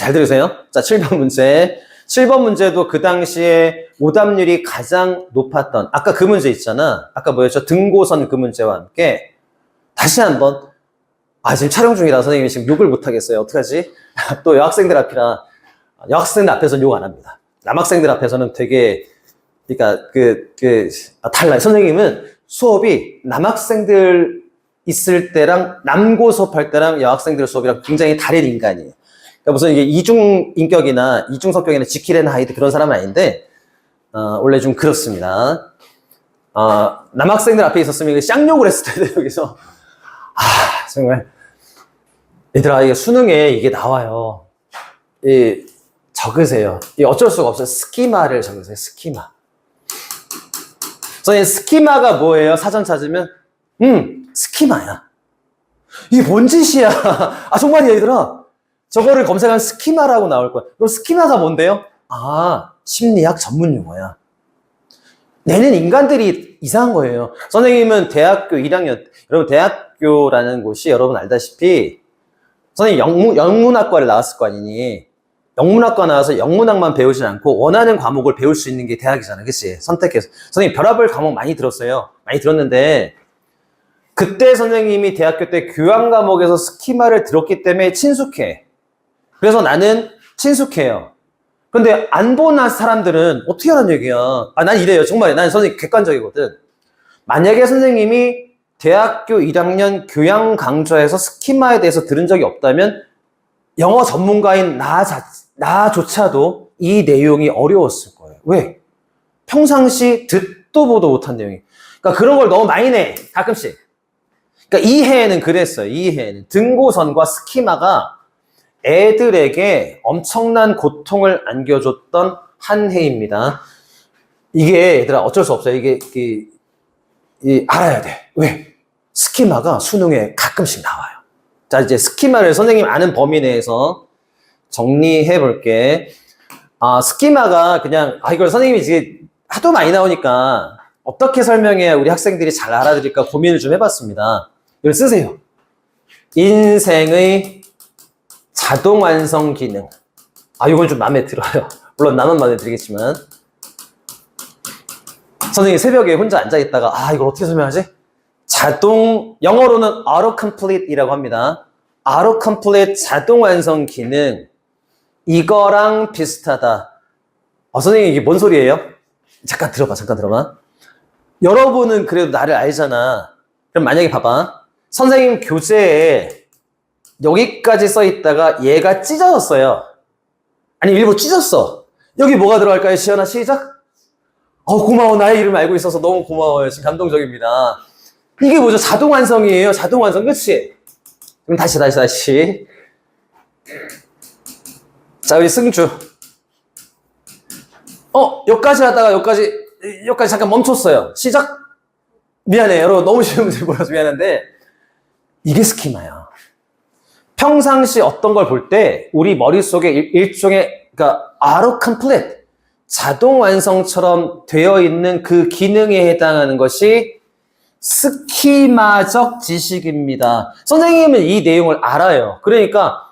잘 들으세요. 자, 7번 문제. 7번 문제도 그 당시에 오답률이 가장 높았던, 아까 그 문제 있잖아. 아까 뭐였죠? 등고선 그 문제와 함께 다시 한번, 지금 촬영 중이라 선생님이 지금 욕을 못하겠어요. 어떡하지? 또 여학생들 앞에서는 욕 안 합니다. 남학생들 앞에서는 되게, 그러니까 달라요. 선생님은 수업이 남학생들 있을 때랑 남고 수업할 때랑 여학생들 수업이랑 굉장히 다른 인간이에요. 그러니까 무슨 이게 이중인격이나 이중성격이나 지킬앤 하이드 그런 사람은 아닌데, 원래 좀 그렇습니다. 남학생들 앞에 있었으면 쌍욕을 했을 텐데, 여기서. 정말. 얘들아, 이게 수능에 이게 나와요. 적으세요. 어쩔 수가 없어요. 스키마를 적으세요. 스키마. 선생님, 스키마가 뭐예요? 사전 찾으면? 스키마야. 이게 뭔 짓이야? 정말이야, 얘들아. 저거를 검색하면 스키마라고 나올 거야. 그럼 스키마가 뭔데요? 심리학 전문 용어야. 얘는 인간들이 이상한 거예요. 선생님은 대학교 1학년, 여러분 대학교라는 곳이 여러분 알다시피 선생님 영문학과를 나왔을 거 아니니? 영문학과 나와서 영문학만 배우진 않고 원하는 과목을 배울 수 있는 게 대학이잖아. 그치? 선택해서. 선생님 별의별 과목 많이 들었어요. 많이 들었는데 그때 선생님이 대학교 때 교양 과목에서 스키마를 들었기 때문에 친숙해. 그래서 나는 친숙해요. 근데 안 본 사람들은 어떻게 하는 얘기야? 난 이래요. 정말 난 선생님 객관적이거든. 만약에 선생님이 대학교 1학년 교양 강좌에서 스키마에 대해서 들은 적이 없다면 영어 전문가인 나조차도 이 내용이 어려웠을 거예요. 왜? 평상시 듣도 보도 못한 내용이. 그러니까 그런 걸 너무 많이 내. 가끔씩. 그러니까 이 해에는 그랬어요. 이 해에는. 등고선과 스키마가 애들에게 엄청난 고통을 안겨줬던 한 해입니다. 이게 얘들아 어쩔 수 없어요. 이게 알아야 돼. 왜? 스키마가 수능에 가끔씩 나와요. 자, 이제 스키마를 선생님 아는 범위 내에서 정리해 볼게. 스키마가 그냥 이걸 선생님이 이제 하도 많이 나오니까 어떻게 설명해야 우리 학생들이 잘 알아들을까 고민을 좀 해봤습니다. 이걸 쓰세요. 인생의 자동 완성 기능. 이건 좀 마음에 들어요. 물론 나만 마음에 들겠지만. 선생님이 새벽에 혼자 앉아있다가, 이걸 어떻게 설명하지? 영어로는 autocomplete이라고 합니다. autocomplete 자동 완성 기능. 이거랑 비슷하다. 선생님, 이게 뭔 소리예요? 잠깐 들어봐. 여러분은 그래도 나를 알잖아. 그럼 만약에 봐봐. 선생님 교재에 여기까지 써 있다가 얘가 찢어졌어요. 아니, 일부 찢었어. 여기 뭐가 들어갈까요? 시연아, 시작. 고마워. 나의 이름 알고 있어서 너무 고마워요. 지금 감동적입니다. 이게 뭐죠? 자동 완성이에요. 자동 완성. 그치? 그럼 다시. 자, 우리 승주. 여기까지 하다가 여기까지 잠깐 멈췄어요. 시작. 미안해. 여러분, 너무 쉬운 문제 몰라서 미안한데, 이게 스키마야. 평상시 어떤 걸 볼 때 우리 머릿속에 일종의 autocomplete 자동 완성처럼 되어 있는 그 기능에 해당하는 것이 스키마적 지식입니다. 선생님은 이 내용을 알아요. 그러니까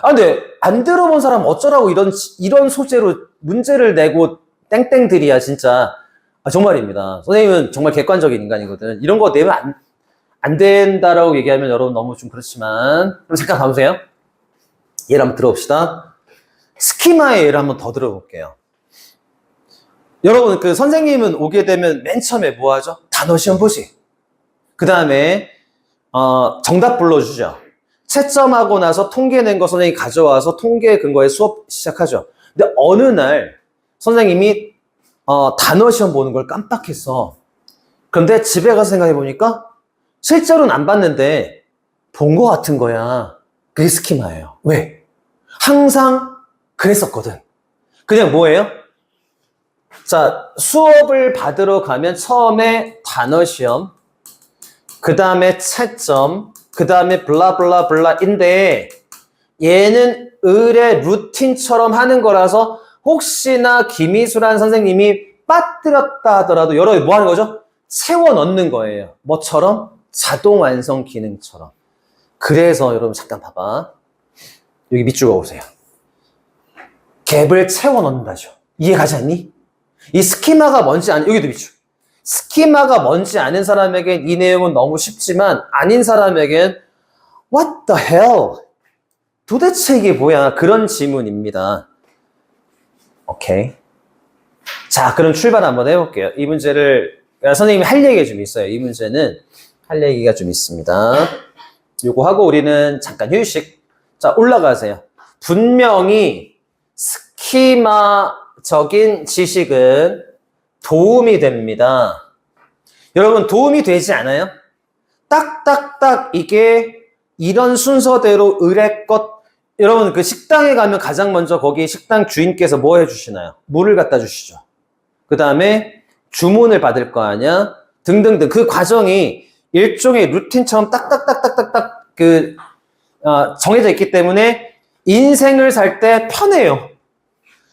근데 안 들어본 사람 어쩌라고 이런 소재로 문제를 내고 땡땡들이야 진짜. 정말입니다. 선생님은 정말 객관적인 인간이거든. 이런 거 내면 안 된다라고 얘기하면 여러분 너무 좀 그렇지만. 그럼 잠깐 봐보세요. 예를 한번 들어봅시다. 스키마의 예를 한번 더 들어볼게요. 여러분, 선생님은 오게 되면 맨 처음에 뭐 하죠? 단어 시험 보지. 그 다음에, 정답 불러주죠. 채점하고 나서 통계 낸 거 선생님이 가져와서 통계 근거에 수업 시작하죠. 근데 어느 날 선생님이, 단어 시험 보는 걸 깜빡했어. 그런데 집에 가서 생각해 보니까 실제로는 안 봤는데 본 거 같은 거야. 그게 스키마예요. 왜? 항상 그랬었거든. 그냥 뭐예요? 자, 수업을 받으러 가면 처음에 단어 시험, 그 다음에 채점, 그 다음에 블라블라블라인데 얘는 의뢰 루틴처럼 하는 거라서 혹시나 김희수란 선생님이 빠뜨렸다 하더라도 여러분 뭐 하는 거죠? 채워 넣는 거예요. 뭐처럼? 자동 완성 기능처럼. 그래서 여러분 잠깐 봐봐. 여기 밑줄 그어보세요. 갭을 채워 넣는다죠. 이해 가지 않니? 이 스키마가 뭔지 여기도 밑줄. 스키마가 뭔지 아는 사람에겐 이 내용은 너무 쉽지만 아닌 사람에겐 What the hell? 도대체 이게 뭐야? 그런 질문입니다. 오케이. 자, 그럼 출발 한번 해볼게요. 이 문제를 선생님이 할 얘기가 좀 있어요. 이 문제는 할 얘기가 좀 있습니다. 요거 하고 우리는 잠깐 휴식. 자, 올라가세요. 분명히 스키마적인 지식은 도움이 됩니다. 여러분, 도움이 되지 않아요? 딱딱딱 이게 이런 순서대로 의뢰껏 여러분 그 식당에 가면 가장 먼저 거기 식당 주인께서 뭐 해주시나요? 물을 갖다 주시죠. 그 다음에 주문을 받을 거 아니야? 등등등 그 과정이 일종의 루틴처럼 딱딱딱딱딱딱 정해져 있기 때문에 인생을 살 때 편해요.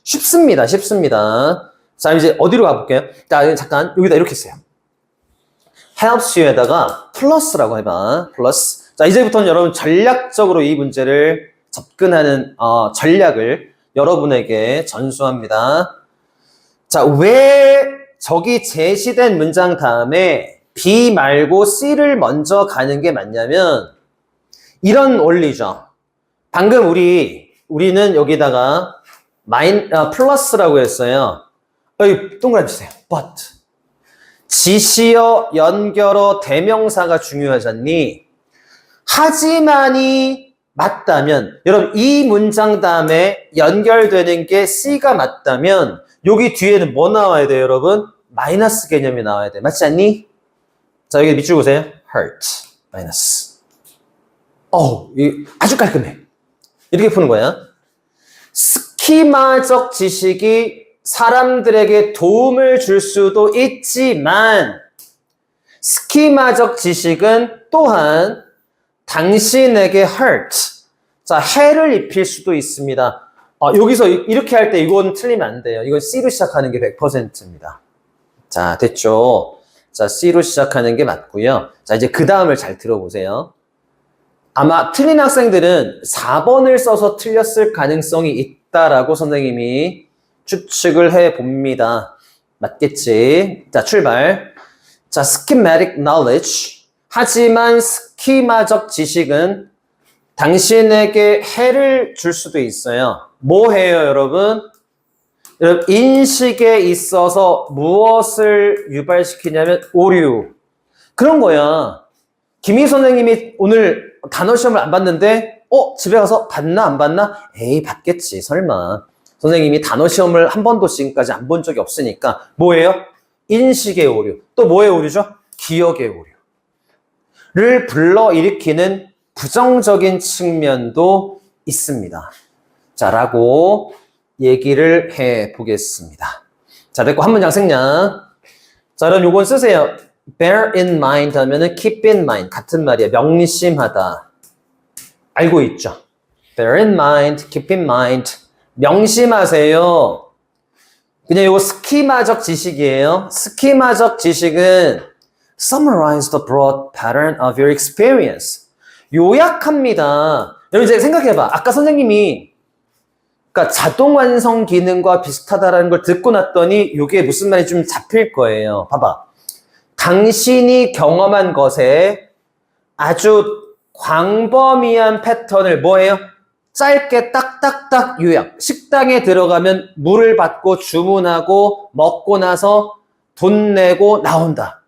쉽습니다. 쉽습니다. 자, 이제 어디로 가볼게요? 자, 잠깐 여기다 이렇게 써요. helps you에다가 플러스라고 해봐. 플러스. 자, 이제부터는 여러분 전략적으로 이 문제를 접근하는 전략을 여러분에게 전수합니다. 자, 왜 저기 제시된 문장 다음에 B 말고 C를 먼저 가는 게 맞냐면 이런 원리죠. 방금 우리는 여기다가 플러스라고 했어요. 여기 동그라미 주세요. But 지시어, 연결어, 대명사가 중요하잖니? 하지만이 맞다면 여러분 이 문장 다음에 연결되는 게 C가 맞다면 여기 뒤에는 뭐 나와야 돼요, 여러분? 마이너스 개념이 나와야 돼. 맞지 않니? 자, 여기 밑줄 보세요. hurt, 마이너스. 아주 깔끔해. 이렇게 푸는 거야. 스키마적 지식이 사람들에게 도움을 줄 수도 있지만 스키마적 지식은 또한 당신에게 hurt, 자, 해를 입힐 수도 있습니다. 여기서 이렇게 할 때 이건 틀리면 안 돼요. 이건 C로 시작하는 게 100%입니다. 자, 됐죠? 자, C로 시작하는 게 맞고요. 자, 이제 그 다음을 잘 들어보세요. 아마 틀린 학생들은 4번을 써서 틀렸을 가능성이 있다라고 선생님이 추측을 해봅니다. 맞겠지? 자, 출발. 자, schematic knowledge. 하지만 스키마적 지식은 당신에게 해를 줄 수도 있어요. 뭐 해요, 여러분? 여러분, 인식에 있어서 무엇을 유발시키냐면 오류. 그런 거야. 김희 선생님이 오늘 단어 시험을 안 봤는데 집에 가서 봤나 안 봤나? 에이, 봤겠지. 설마. 선생님이 단어 시험을 한 번도 지금까지 안 본 적이 없으니까 뭐예요? 인식의 오류. 또 뭐의 오류죠? 기억의 오류를 불러일으키는 부정적인 측면도 있습니다. 자, 라고 얘기를 해보겠습니다. 자, 됐고 한 문장 생략. 자, 그럼 요건 쓰세요. bear in mind 하면은 keep in mind. 같은 말이에요. 명심하다. 알고 있죠? bear in mind, keep in mind. 명심하세요. 그냥 요거 스키마적 지식이에요. 스키마적 지식은 summarize the broad pattern of your experience. 요약합니다. 여러분 이제 생각해봐. 아까 선생님이 그러니까 자동 완성 기능과 비슷하다라는 걸 듣고 났더니 이게 무슨 말인지 좀 잡힐 거예요. 봐봐. 당신이 경험한 것에 아주 광범위한 패턴을 뭐예요? 짧게 딱딱딱 요약. 식당에 들어가면 물을 받고 주문하고 먹고 나서 돈 내고 나온다.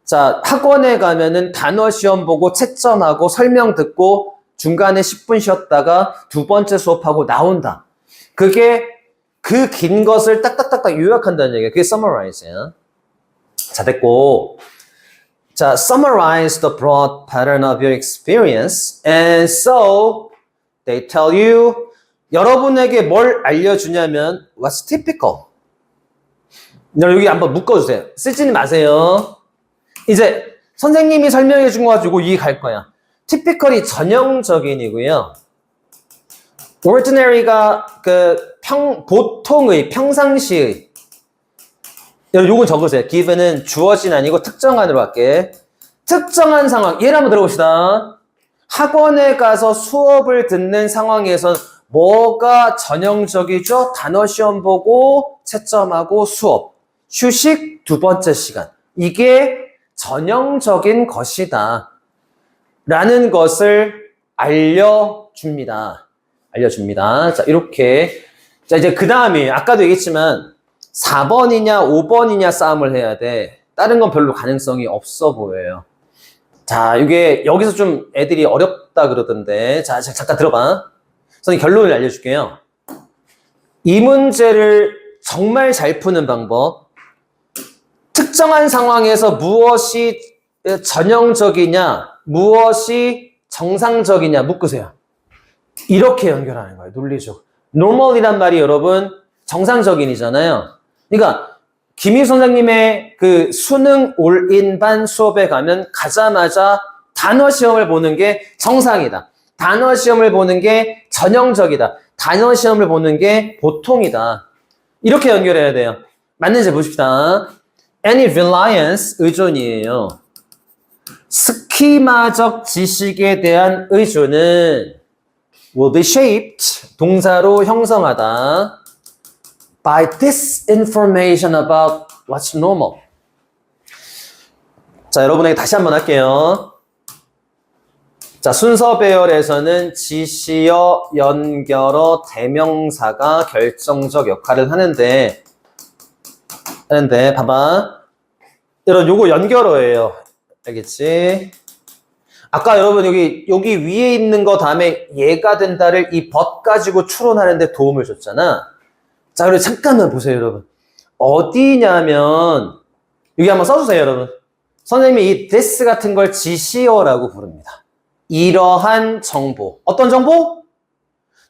자, 학원에 가면은 단어 시험 보고 채점하고 설명 듣고 중간에 10분 쉬었다가 두 번째 수업하고 나온다. 그게 그 긴 것을 딱딱딱딱 요약한다는 얘기예요. 그게 summarize야. 자, 됐고. 자, summarize the broad pattern of your experience. And so, they tell you, 여러분에게 뭘 알려주냐면, what's typical? 여기 한번 묶어주세요. 쓰지는 마세요. 이제 선생님이 설명해 준 거 가지고 이해 갈 거야. typical이 전형적인이고요. ordinary가 보통의, 평상시의. 요건 적으세요. given은 주어진 아니고 특정한으로 할게. 특정한 상황. 예를 한번 들어봅시다. 학원에 가서 수업을 듣는 상황에선 뭐가 전형적이죠? 단어 시험 보고 채점하고 수업. 휴식 두 번째 시간. 이게 전형적인 것이다. 라는 것을 알려줍니다. 자, 이렇게. 자, 이제 그 다음에 아까도 얘기했지만 4번이냐 5번이냐 싸움을 해야 돼. 다른 건 별로 가능성이 없어 보여요. 자, 이게 여기서 좀 애들이 어렵다 그러던데. 자, 잠깐 들어봐. 선생님 결론을 알려줄게요. 이 문제를 정말 잘 푸는 방법. 특정한 상황에서 무엇이 전형적이냐, 무엇이 정상적이냐 묶으세요. 이렇게 연결하는 거예요. 논리적으로. normal이란 말이 여러분 정상적인이잖아요. 그러니까 김희 선생님의 그 수능 올인반 수업에 가면 가자마자 단어 시험을 보는 게 정상이다. 단어 시험을 보는 게 전형적이다. 단어 시험을 보는 게 보통이다. 이렇게 연결해야 돼요. 맞는지 보십시다. Any reliance, 의존이에요. 스키마적 지식에 대한 의존은 will be shaped, 동사로 형성하다. by disinformation about what's normal. 자, 여러분에게 다시 한번 할게요. 자, 순서 배열에서는 지시어, 연결어, 대명사가 결정적 역할을 하는데 봐봐. 여러분, 요거 연결어예요. 알겠지? 아까 여러분 여기 위에 있는 거 다음에 얘가 된다를 이 but 가지고 추론하는데 도움을 줬잖아. 자, 그리고 잠깐만 보세요, 여러분. 어디냐면 여기 한번 써주세요, 여러분. 선생님이 이 this 같은 걸 지시어라고 부릅니다. 이러한 정보. 어떤 정보?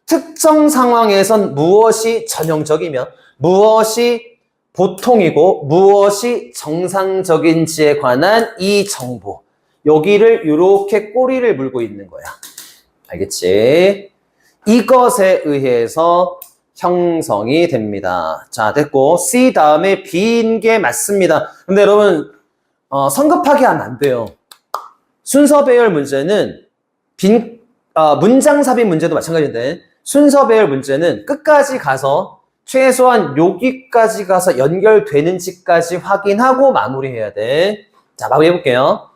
특정 상황에선 무엇이 전형적이며 무엇이 보통이고 무엇이 정상적인지에 관한 이 정보. 여기를 이렇게 꼬리를 물고 있는 거야. 알겠지? 이것에 의해서 형성이 됩니다. 자, 됐고 C 다음에 B인 게 맞습니다. 근데 여러분 성급하게 하면 안 돼요. 순서 배열 문제는 문장 삽입 문제도 마찬가지인데 순서 배열 문제는 끝까지 가서 최소한 여기까지 가서 연결되는지까지 확인하고 마무리해야 돼. 자, 마무리해볼게요.